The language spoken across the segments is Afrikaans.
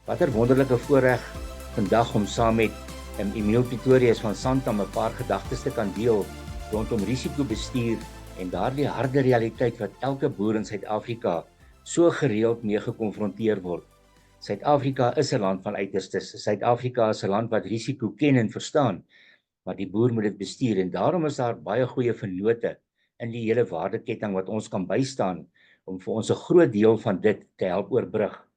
Wat 'n wonderlike voorreg vandag om saam met Emiel Pretorius van Santam 'n paar gedagtes te kan deel rondom risikobestuur en daardie harde realiteit wat elke boer in Suid-Afrika so gereeld mee gekonfronteer word. Suid-Afrika is 'n land van uiterstes. Suid-Afrika is 'n land wat risiko ken en verstaan, maar die boer moet dit bestuur en daarom is daar baie goeie vennote in die hele waardeketting wat ons kan bystaan om vir ons 'n groot deel van dit te help oorbrug.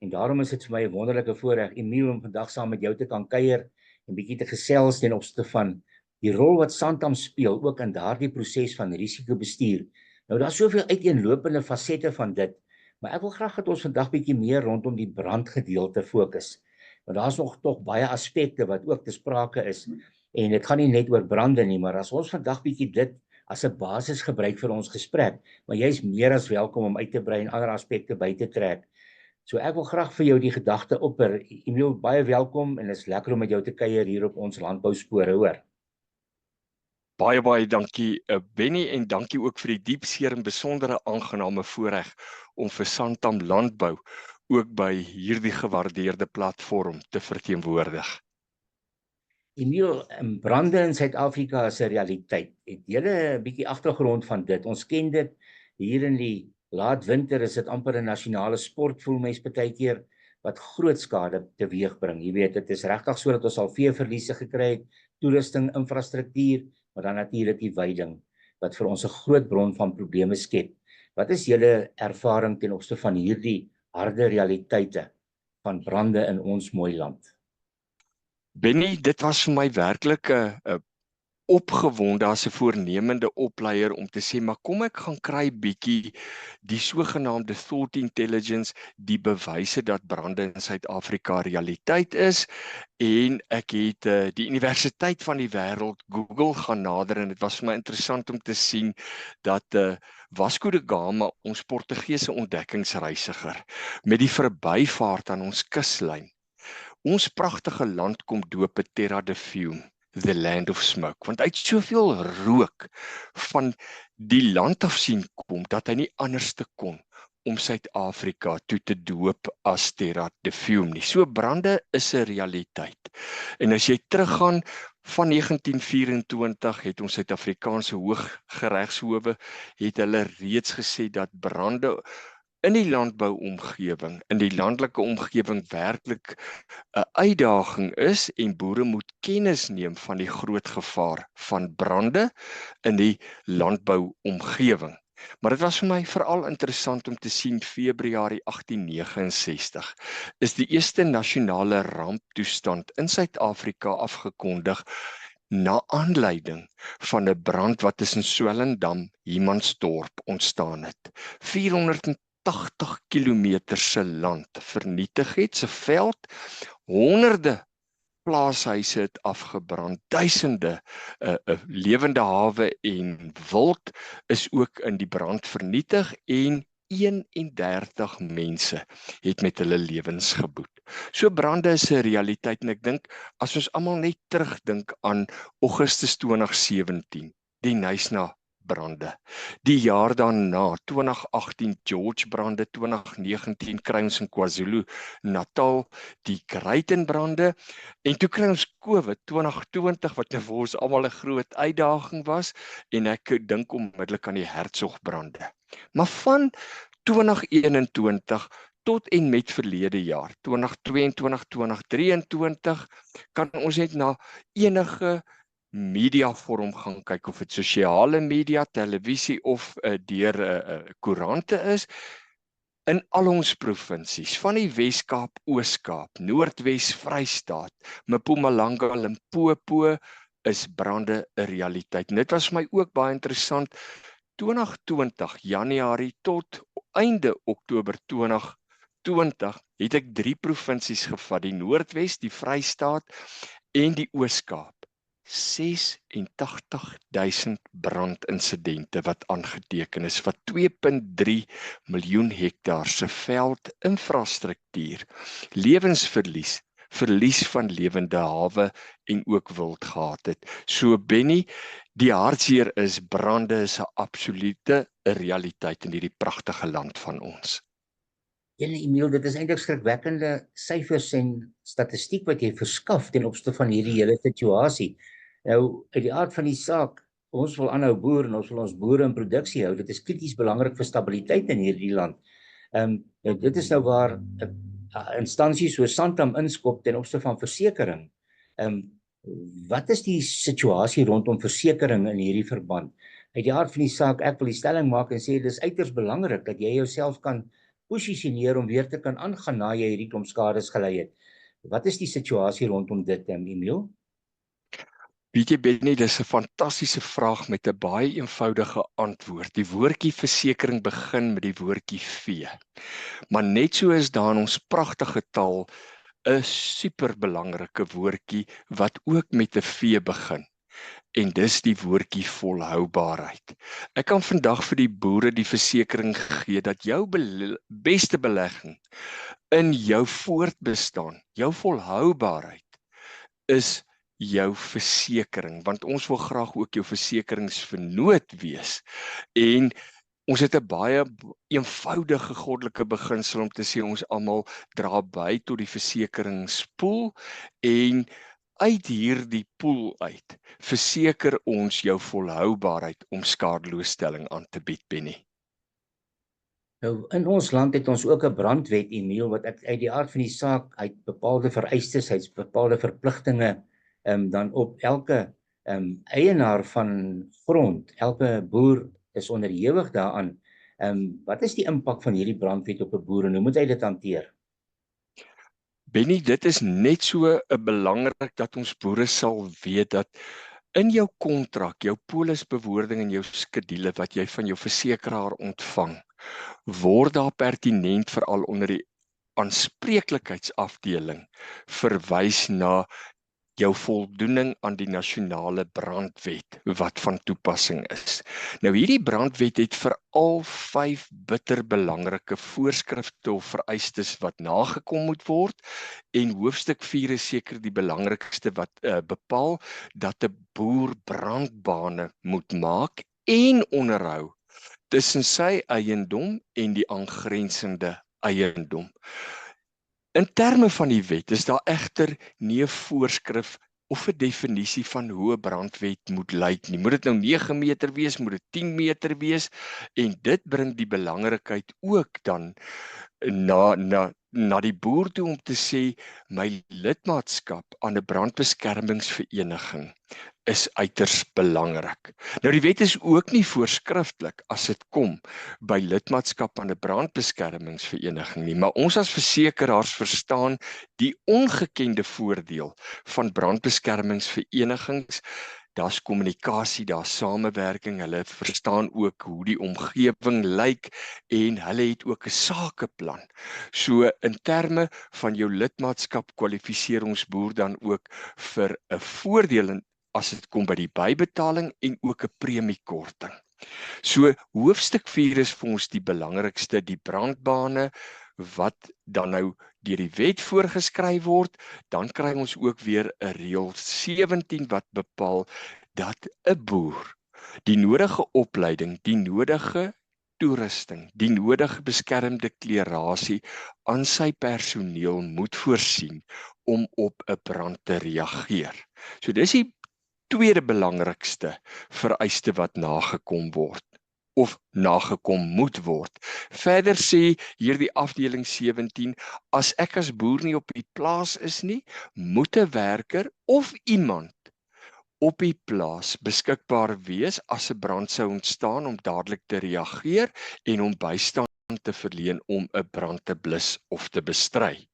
En daarom is dit vir my 'n wonderlike voorreg, Emiel, om vandag saam met jou te kan kuier en bietjie te gesels ten opsigte van die rol wat Santam speel ook in daardie proses van risikobestuur. Nou daar's soveel uiteenlopende fasette van dit, maar ek wil graag dat ons vandag bietjie meer rondom die brandgedeelte fokus. Want daar's nog tog baie aspekte wat ook te sprake is en dit gaan nie net oor brande nie, maar as ons vandag bietjie dit as 'n basis gebruik vir ons gesprek, maar jy's meer as welkom om uit te brei en ander aspekte by te trek. So ek wil graag vir jou die gedagte opper. Emiel, baie welkom en is lekker om met jou te kuier hier op ons landbouspore, hoor. Baie dankie Benny en dankie ook vir die diepseer en besondere aangename voorreg om vir Santam Landbou ook by hierdie gewaardeerde platform te verteenwoordig. Emiel, brande in Suid-Afrika is 'n realiteit. Het julle 'n bietjie agtergrond van dit? Ons ken dit hier in die laat winter, is dit amper 'n nasionale sport, voel mens partykeer, wat groot skade teweegbring. Jy weet, dit is regtig so dat ons al veeverliese gekry het, toerusting, infrastruktuur, maar dan natuurlik die veiding wat vir ons 'n groot bron van probleme skep. Wat is julle ervaring ten opsigte van hierdie harde realiteite van brande in ons mooi land? Benny, dit was vir my werklik 'n opgewonde as 'n voornemende opleier om te sê, maar kom ek gaan kry bietjie die sogenaamde thought intelligence, die bewyse dat brande in Suid-Afrika realiteit is, en ek het die Universiteit van die Wêreld, Google, gaan nader en dit was vir my interessant om te sien dat Vasco da Gama, ons Portugese ontdekkingsreisiger, met die verbyvaart aan ons kuslyn, ons pragtige land kom doop Terra de Fume, the land of smoke, want hy het soveel rook van die land af sien kom, dat hy nie anders te kon om Suid-Afrika toe te doop as Terra de Fume nie. So brande is 'n realiteit. En as jy teruggaan van 1924 het ons Suid-Afrikaanse Hooggeregshowe het hulle reeds gesê dat brande in die landbouomgewing, in die landelike omgewing werklik 'n uitdaging is en boere moet kennis neem van die groot gevaar van brande in die landbouomgewing. Maar dit was vir my veral interessant om te sien Februarie 1869 is die eerste nasionale ramptoestand in Suid-Afrika afgekondig na aanleiding van 'n brand wat tussen Swellendam, Humansdorp ontstaan het. 480 kilometer se land vernietig het, se veld, honderde plaashuise het afgebrand, duisende lewende hawe en wild is ook in die brand vernietig en 31 mense het met hulle lewens geboet. So brande is 'n realiteit en ek dink as ons almal net terugdink aan Augustus 2017, die Knysna brande. Die jaar daarna, 2018 George brande, 2019 kry ons in KwaZulu-Natal die Greyten brande en toe kry ons COVID 2020 wat vir ons almal 'n groot uitdaging was en ek dink onmiddellik aan die Hertzogbrande. Maar van 2021 tot en met verlede jaar, 2022, 2023, kan ons net na enige mediavorm gaan kyk, of dit sosiale media, televisie of deur koerante is, in al ons provinsies, van die Wes-Kaap, Oos-Kaap, Noordwes, Vrystaat, Mpumalanga, Limpopo, is brande 'n realiteit. En dit was vir my ook baie interessant, 2020 Januarie tot einde Oktober 2020 het ek 3 provinsies gevat, die Noordwes, die Vrystaat en die Oos-Kaap. 86.000 brandinsidente wat aangeteken is, wat 2.3 miljoen hektaar se veld, infrastruktuur, lewensverlies, verlies van lewende hawe en ook wild gehad het. So Benny, die hartseer is brande is 'n absolute realiteit in hierdie pragtige land van ons. Emiel, dit is eintlik skrikwekkende syfers en statistiek wat jy verskaf ten opsigte van hierdie hele situasie. Nou, uit die aard van die saak, ons wil aanhou boer en ons wil ons boere in produksie hou. Dit is krities belangrik vir stabiliteit in hierdie land. Nou, dit is nou waar instansies soos Santam inskop ten opsigte van versekering. Wat is die situasie rondom versekering in hierdie verband? Uit die aard van die saak, ek wil die stelling maak en sê dis uiters belangrik dat jy jouself kan posisioneer om weer te kan aangaan na jy hierdie klomp skades gelei het. Wat is die situasie rondom dit, Emiel? Weet jy Benny, dis 'n fantastiese vraag met 'n baie eenvoudige antwoord. Die woordjie versekering begin met die woordjie vee. Maar net so is daar in ons pragtige taal 'n superbelangrike woordjie wat ook met 'n vee begin. En dis die woordjie volhoubaarheid. Ek kan vandag vir die boere die versekering gee dat jou beste belegging in jou voortbestaan, jou volhoubaarheid, is jou versekering, want ons wil graag ook jou versekeringsvernoot wees. En ons het 'n baie eenvoudige goddelike beginsel om te sê ons almal dra by tot die versekeringspool, en uit hierdie pool uit verseker ons jou volhoubaarheid om skadeloosstelling aan te bied, Benny. Nou, in ons land het ons ook 'n brandwet, Emiel, wat uit die aard van die saak uit bepaalde vereistes, uit bepaalde verpligtinge dan op elke eienaar van grond, elke boer is onderhewig daaraan. Wat is die impak van hierdie brandwet op 'n boer en hoe moet hy dit hanteer? Benny, dit is net so belangrik dat ons boere sal weet dat in jou kontrak, jou polisbewoording en jou skedule wat jy van jou versekeraar ontvang, word daar pertinent veral onder die aanspreeklikheidsafdeling verwys na jou voldoening aan die nasionale brandwet wat van toepassing is. Nou hierdie brandwet het veral 5 bitterbelangrike voorskrifte of vereistes wat nagekom moet word, en hoofstuk 4 is seker die belangrikste wat bepaal dat 'n boer brandbane moet maak en onderhou tussen sy eiendom en die aangrensende eiendom. In terme van die wet is daar egter nie 'n voorskrif of 'n definisie van hoe 'n brandwet moet lyk nie. Moet dit nou 9 meter wees, moet dit 10 meter wees, en dit bring die belangrikheid ook dan na die boer toe om te sê my lidmaatskap aan 'n brandbeskermingsvereniging is uiters belangrik. Nou die wet is ook nie voorskriftelik as dit kom by lidmaatskap aan 'n brandbeskermingsvereniging nie, maar ons as versekeraars verstaan die ongekende voordeel van brandbeskermingsverenigings. Daar's kommunikasie, daar's samewerking, hulle verstaan ook hoe die omgewing lyk en hulle het ook 'n sakeplan. So in terme van jou lidmaatskap kwalifiseer ons boer dan ook vir 'n voordeel as dit kom by die bybetaling en ook 'n premiekorting. So hoofstuk 4 is vir ons die belangrikste, die brandbane wat dan nou deur die wet voorgeskryf word. Dan kry ons ook weer 'n reël 17 wat bepaal dat 'n boer die nodige opleiding, die nodige toerusting, die nodige beskermde klerasie aan sy personeel moet voorsien om op 'n brand te reageer. So dis die tweede belangrikste vereiste wat nagekom word of nagekom moet word. Verder sê hierdie afdeling 17, as ek as boer nie op die plaas is nie, moet 'n werker of iemand op die plaas beskikbaar wees as 'n brand sou ontstaan om dadelik te reageer en om bystand te verleen om 'n brand te blus of te bestry.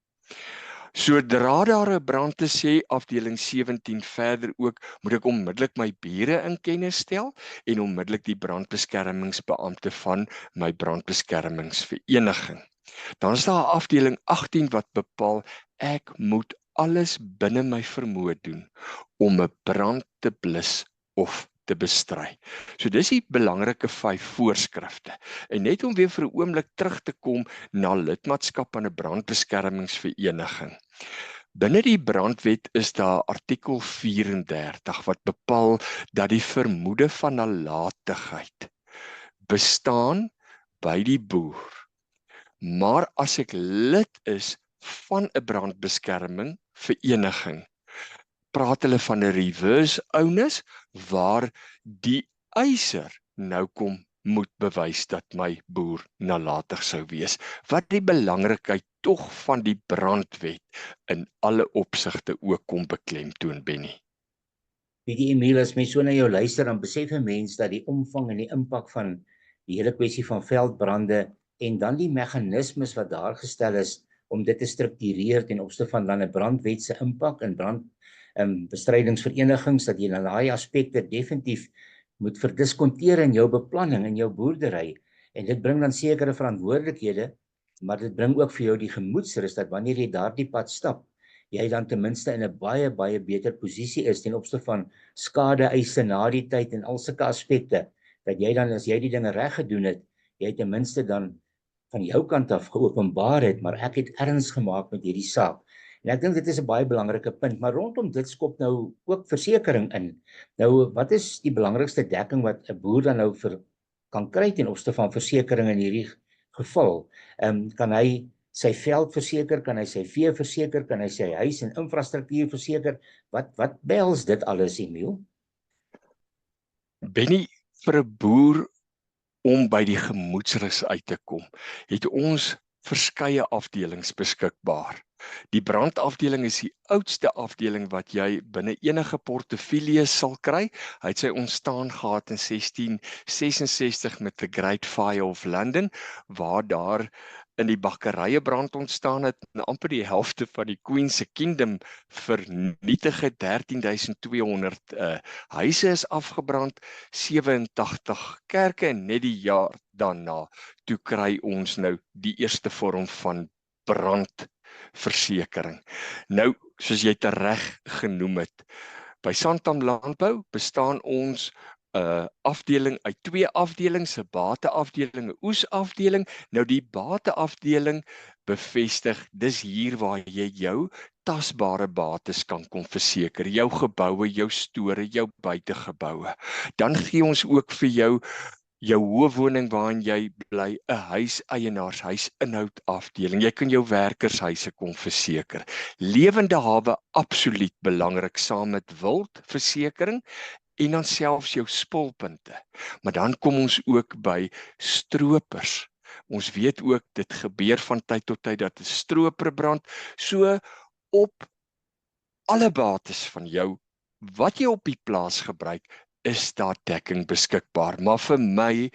Sodra daar 'n brand is, sê afdeling 17 verder ook, moet ek onmiddellik my bure in kennis stel en onmiddellik die brandbeskermingsbeampte van my brandbeskermingsvereniging. Dan is daar afdeling 18 wat bepaal ek moet alles binne my vermoë doen om 'n brand te blus of te bestry. So dis die belangrike 5 voorskrifte. En net om weer vir 'n oomblik terug te kom na lidmaatskap aan 'n brandbeskermingsvereniging. Binne die brandwet is daar artikel 34 wat bepaal dat die vermoede van nalatigheid bestaan by die boer Maar as ek lid is van 'n brandbeskerming vereniging, praat hulle van 'n reverse onus waar die eiser nou kom moet bewys dat my boer nalatig sou wees. Wat die belangrikheid tog van die brandwet in alle opsigte ook kom beklemtoon, Benny. Weet jy Emil, as mens so na jou luister, dan besef 'n mens dat die omvang en die impak van die hele kwessie van veldbrande en dan die meganismes wat daar gestel is om dit te struktureer ten opsigte van dan 'n brandwet se impak en bestrydingsverenigings, dat jy na daai aspekte definitief moet verdiskonteer in jou beplanning in jou boerdery, en dit bring dan sekere verantwoordelikhede, maar dit bring ook vir jou die gemoedsrus dat wanneer jy daardie pad stap, jy dan ten minste in 'n baie beter posisie is ten opsigte van skade-eise na die tyd en al sulke aspekte, dat jy dan, as jy die dinge reg gedoen het, jy ten minste dan van jou kant af geopenbaar het, maar ek het erns gemaak met hierdie saak. En ek dink dit is 'n baie belangrike punt, maar rondom dit skop nou ook versekering in. Nou, wat is die belangrikste dekking wat 'n boer dan nou kan kry ten opsigte van versekering in hierdie geval? Kan hy sy veld verseker, kan hy sy vee verseker, kan hy sy huis en infrastruktuur verseker? Wat behels dit alles, Emil? Benny, vir 'n boer om by die gemoedsrus uit te kom, het ons verskeie afdelings beskikbaar. Die brandafdeling is die oudste afdeling wat jy binne enige portefeulje sal kry. Hy het sy ontstaan gehad in 1666 met the Great Fire of London, waar daar in die bakkerye brand ontstaan het en amper die helfte van die Queen se Kingdom vernietig het. 13.200 huise is afgebrand, 87 kerke, en net die jaar daarna toe kry ons nou die eerste vorm van brandversekering. Nou, soos jy tereg genoem het, by Santam Landbou bestaan ons afdeling uit 2 afdelings, 'n bateafdeling, 'n oesafdeling. Nou die bateafdeling bevestig, dis hier waar jy jou tasbare bates kan kom verseker, jou geboue, jou store, jou buitegeboue. Dan gee ons ook vir jou hoë woning waarin jy bly, 'n huiseienaarshuis inhoud afdeling. Jy kan jou werkershuise kom verseker. Lewende hawe absoluut belangrik saam met wildversekering en dan selfs jou spulpunte. Maar dan kom ons ook by stroopers. Ons weet ook dit gebeur van tyd tot tyd dat 'n stroper brand. So op alle bates van jou wat jy op die plaas gebruik, is daar dekking beskikbaar. Maar vir my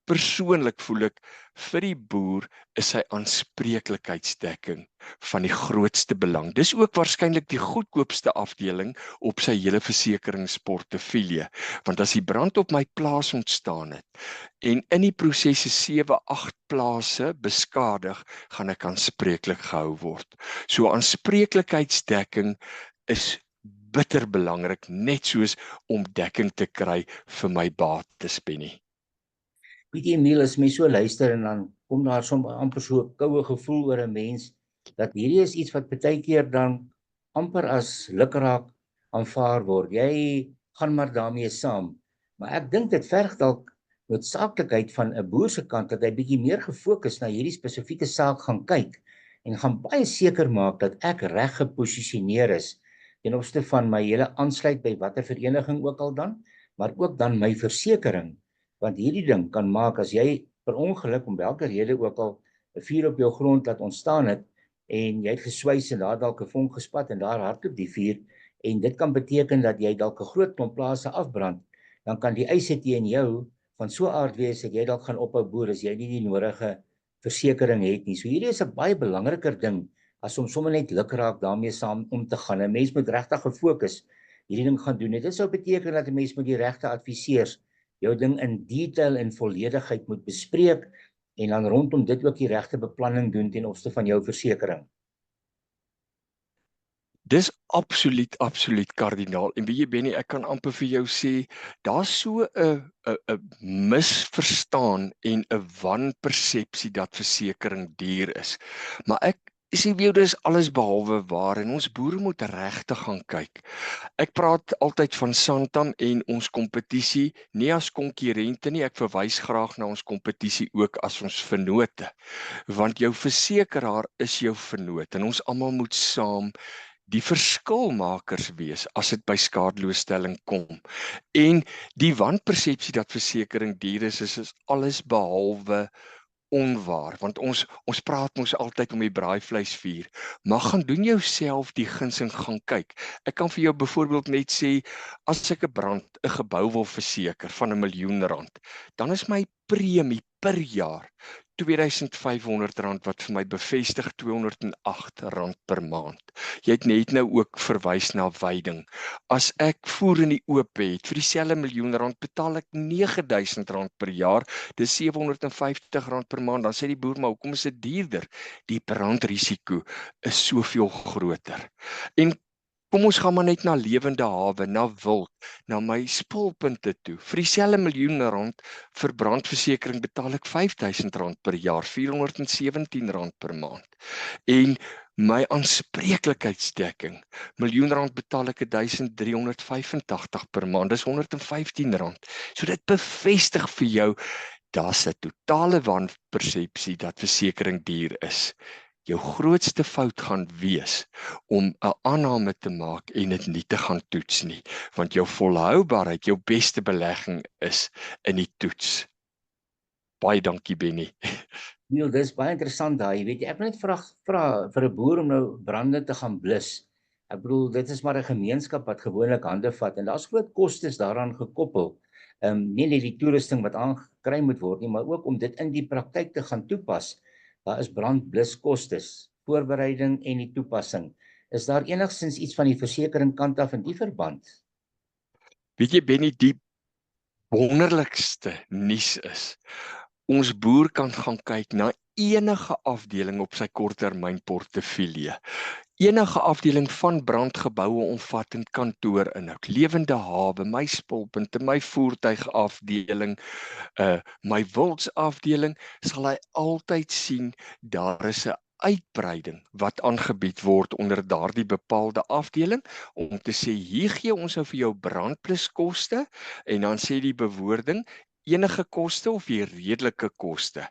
persoonlik voel ek vir die boer is sy aanspreeklikheidsdekking van die grootste belang. Dis ook waarskynlik die goedkoopste afdeling op sy hele versekeringsportefeulje, want as die brand op my plaas ontstaan het en in die proses 7-8 plase beskadig, gaan ek aanspreeklik gehou word. So aanspreeklikheidsdekking is bitter belangrik, net soos om dekking te kry vir my bates, Benny. Weet jy Emil, as mens so luister en dan kom daar soms amper so 'n koue gevoel oor 'n mens, dat hierdie is iets wat baie keer dan amper as lukraak aanvaar word. Jy gaan maar daarmee saam. Maar ek dink dit verg dalk noodsaaklikheid van 'n boer se kant dat hy bietjie meer gefokus na hierdie spesifieke saak gaan kyk en gaan baie seker maak dat ek reg geposisioneer is ten opsigte van my hele aansluit by watter vereniging ook al dan, maar ook dan my versekering. Want hierdie ding kan maak as jy per ongeluk om welke rede ook al 'n vuur op jou grond laat ontstaan het en jy het geswys en daar dalk 'n vonk gespat en daar hardloop die vuur en dit kan beteken dat jy dalk 'n groot klomp plase afbrand, dan kan die eise teen jou van so 'n aard wees dat jy dalk gaan ophou boer as jy nie die nodige versekering het nie. So hierdie is 'n baie belangriker ding as om sommer net lukraak daarmee saam om te gaan. 'n Mens moet regtig gefokus hierdie ding gaan doen. Dit sou beteken dat 'n mens met die regte adviseurs jou ding in detail en volledigheid moet bespreek en dan rondom dit ook die regte beplanning doen ten opsigte van jou versekering. Dis absoluut kardinaal. En weet jy Benny, ek kan amper vir jou sê, daar's so 'n misverstaan en 'n wanpersepsie dat versekering duur is. Maar ek Dis alles behalwe waar en ons boere moet regtig gaan kyk. Ek praat altyd van Santam en ons kompetisie, nie as konkurrente nie, ek verwys graag na ons kompetisie ook as ons vennote, want jou versekeraar is jou vennoot en ons almal moet saam die verskilmakers wees as dit by skadeloosstelling kom. En die wanpersepsie dat versekering duur is alles behalwe onwaar, want ons praat mos altyd om die braaivleisvuur, maar gaan doen jouself die guns en gaan kyk. Ek kan vir jou byvoorbeeld net sê, as ek 'n gebou wil verseker van R1 miljoen, dan is my premie per jaar R2.500 wat vir my bevestig R208 per maand. Jy het net nou ook verwys na veiding. As ek voer in die oop het, vir dieselfde R1 miljoen betaal ek R9.000 per jaar, dis R750 per maand, dan sê die boer, maar hoekom is dit duurder? Die brandrisiko is soveel groter. En kom ons gaan maar net na lewende hawe, na wild, na my spulpunte toe. Vir dieselfde R1 miljoen vir brandversekering betaal ek R5.000 per jaar, R417 per maand. En my aanspreeklikheidsdekking, R1 miljoen betaal ek R1.385 per maand, dis R115. So dit bevestig vir jou, daar's 'n totale wanpersepsie dat versekering duur is. Jou grootste fout gaan wees om 'n aanname te maak en dit nie te gaan toets nie, want jou volhoubaarheid, jou beste belegging is in die toets. Baie dankie Benny. Neil, dis baie interessant daai. Jy weet jy, ek wil net vra vir 'n boer om nou brande te gaan blus. Ek bedoel, dit is maar 'n gemeenskap wat gewoonlik hande vat en daar's groot kostes daaraan gekoppel. Nie net die toerusting wat aangekry moet word nie, maar ook om dit in die praktyk te gaan toepas. Daar is brandbluskostes, voorbereiding en die toepassing. Is daar enigstens iets van die versekering kant af in die verband? Weet jy Benny, die wonderlikste nuus is, ons boer kan gaan kyk na enige afdeling op sy korttermynportefeulje. Enige afdeling van brandgeboue omvattend kantoorinhoud, lewende hawe, my spulpunte, my voertuigafdeling, my wildsafdeling, sal hy altyd sien daar is 'n uitbreiding wat aangebied word onder daardie bepaalde afdeling om te sê hier gee ons nou vir jou brandbluskoste en dan sê die bewoording enige koste of die redelike koste.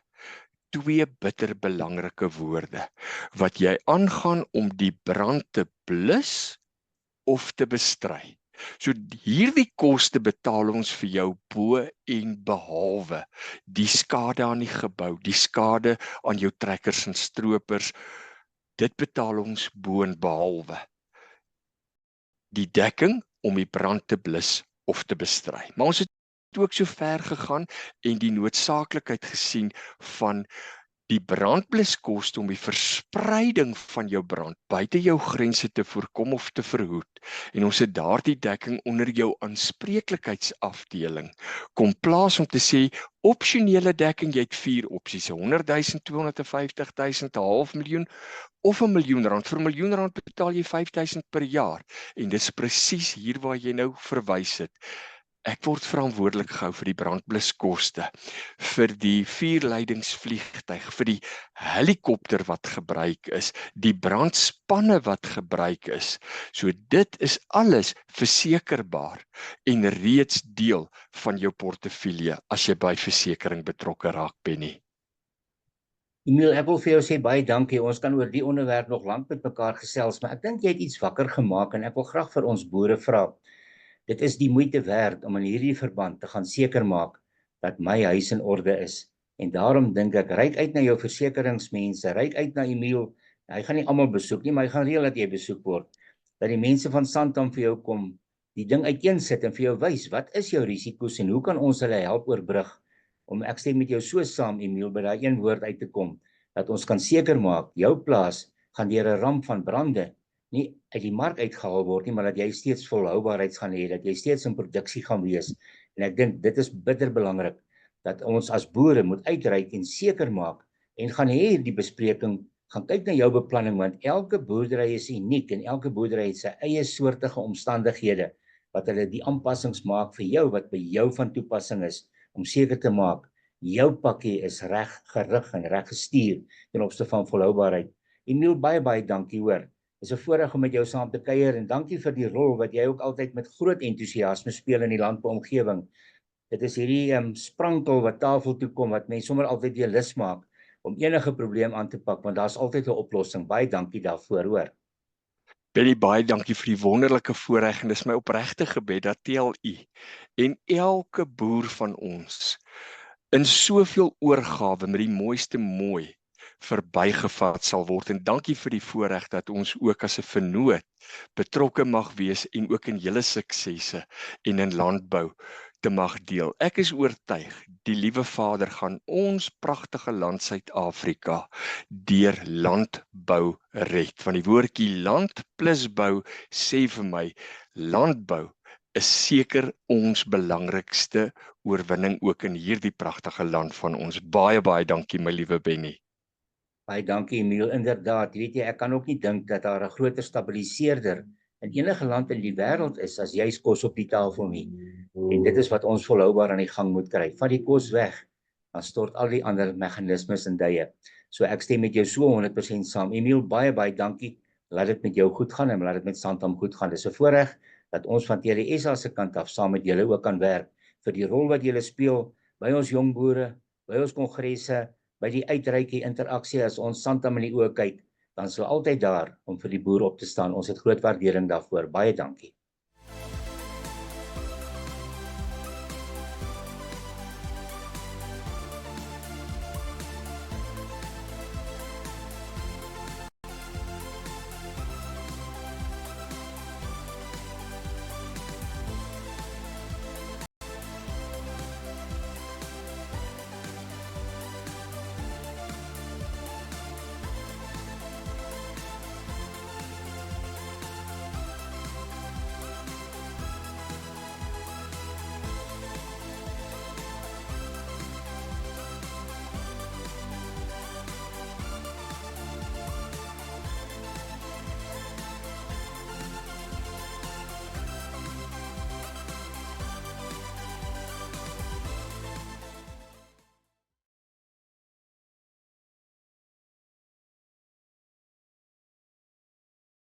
Twee bitter belangrike woorde wat jy aangaan om die brand te blus of te bestry. So hierdie koste betaal ons vir jou bo en behalwe die skade aan die gebou, die skade aan jou trekkers en stroopers. Dit betaal ons bo en behalwe die dekking om die brand te blus of te bestry. Maar ons het ook so ver gegaan en die noodsaaklikheid gesien van die brandbluskoste om die verspreiding van jou brand buite jou grense te voorkom of te verhoed. En ons het daardie dekking onder jou aanspreeklikheidsafdeling kom plaas om te sê, opsionele dekking, jy het 4 opsies, 100.000, 250.000, 500.000 of R1 miljoen. Vir R1 miljoen betaal jy R5.000 per jaar. En dis presies hier waar jy nou verwys het. Ek word verantwoordelik gehou vir die brandbluskoste, vir die vuurleidingsvliegtuig, vir die helikopter wat gebruik is, die brandspanne wat gebruik is. So dit is alles versekerbaar en reeds deel van jou portefeulje as jy by versekering betrokke raak, Benny. Emil, ek wil vir jou sê baie dankie. Ons kan oor die onderwerp nog lank met mekaar gesels, maar ek dink jy het iets wakker gemaak en ek wil graag vir ons boere vra. Dit is die moeite werd om in hierdie verband te gaan seker maak dat my huis in orde is. En daarom dink ek, reik uit na jou versekeringsmense, reik uit na Emil. Hy gaan nie almal besoek nie, maar hy gaan reël dat jy besoek word. Dat die mense van Santam vir jou kom, die ding uiteensit en vir jou wys, wat is jou risiko's en hoe kan ons hulle help oorbrug? Ek stem met jou so saam, Emil, by daai een woord uit te kom, dat ons kan seker maak, jou plaas gaan deur 'n ramp van brande nie uit die mark uitgehaal word nie, maar dat jy steeds volhoubaarheid gaan hê, dat jy steeds in produksie gaan wees. En ek dink dit is bitter belangrik, dat ons as boere moet uitreik en seker maak, en gaan hê die bespreking, gaan kyk na jou beplanning, want elke boerdery is uniek, en elke boerdery het sy eie soortige omstandighede, wat hulle die aanpassings maak vir jou, wat by jou van toepassing is, om seker te maak, jou pakkie is reg gerig en reg gestuur ten opsigte van volhoubaarheid. Emiel, baie dankie hoor. Dit is 'n voorreg om met jou saam te kuier en dankie vir die rol wat jy ook altyd met groot entoesiasme speel in die landbouomgewing. Dit is hierdie sprankel wat tafel toe kom wat mense sommer altyd weer lus maak om enige probleem aan te pak, want daar's altyd 'n oplossing. Baie dankie daarvoor, hoor. Benny, baie dankie vir die wonderlike voorreg en dis my opregte gebed dat TLU en elke boer van ons in soveel oorgawe met die mooiste mooi verbygevat sal word. En dankie vir die voorreg dat ons ook as 'n vennoot betrokke mag wees en ook in julle suksesse en in landbou te mag deel. Ek is oortuig die liewe Vader gaan ons pragtige land Suid-Afrika deur landbou red. Want die woordjie land plus bou sê vir my, landbou is seker ons belangrikste oorwinning ook in hierdie pragtige land van ons. Baie dankie my liewe Benny. Baie dankie Emiel, inderdaad. Weet jy, ek kan ook nie dink dat daar 'n groter stabiliseerder in enige land in die wêreld is as juis kos op die tafel nie. En dit is wat ons volhoubaar aan die gang moet kry. Vat die kos weg, dan stort al die ander meganismes in duie. So ek stem met jou so 100% saam. Emiel, baie dankie. Laat dit met jou goed gaan en laat dit met Santam goed gaan. Dis 'n voorreg dat ons van TLSA se kant af saam met julle ook kan werk vir die rol wat julle speel by ons jong boere, by ons kongresse, by die uitreikie interaksie. As ons Santam in die oë kyk, dan is hulle altyd daar om vir die boer op te staan. Ons het groot waardering daarvoor. Baie dankie.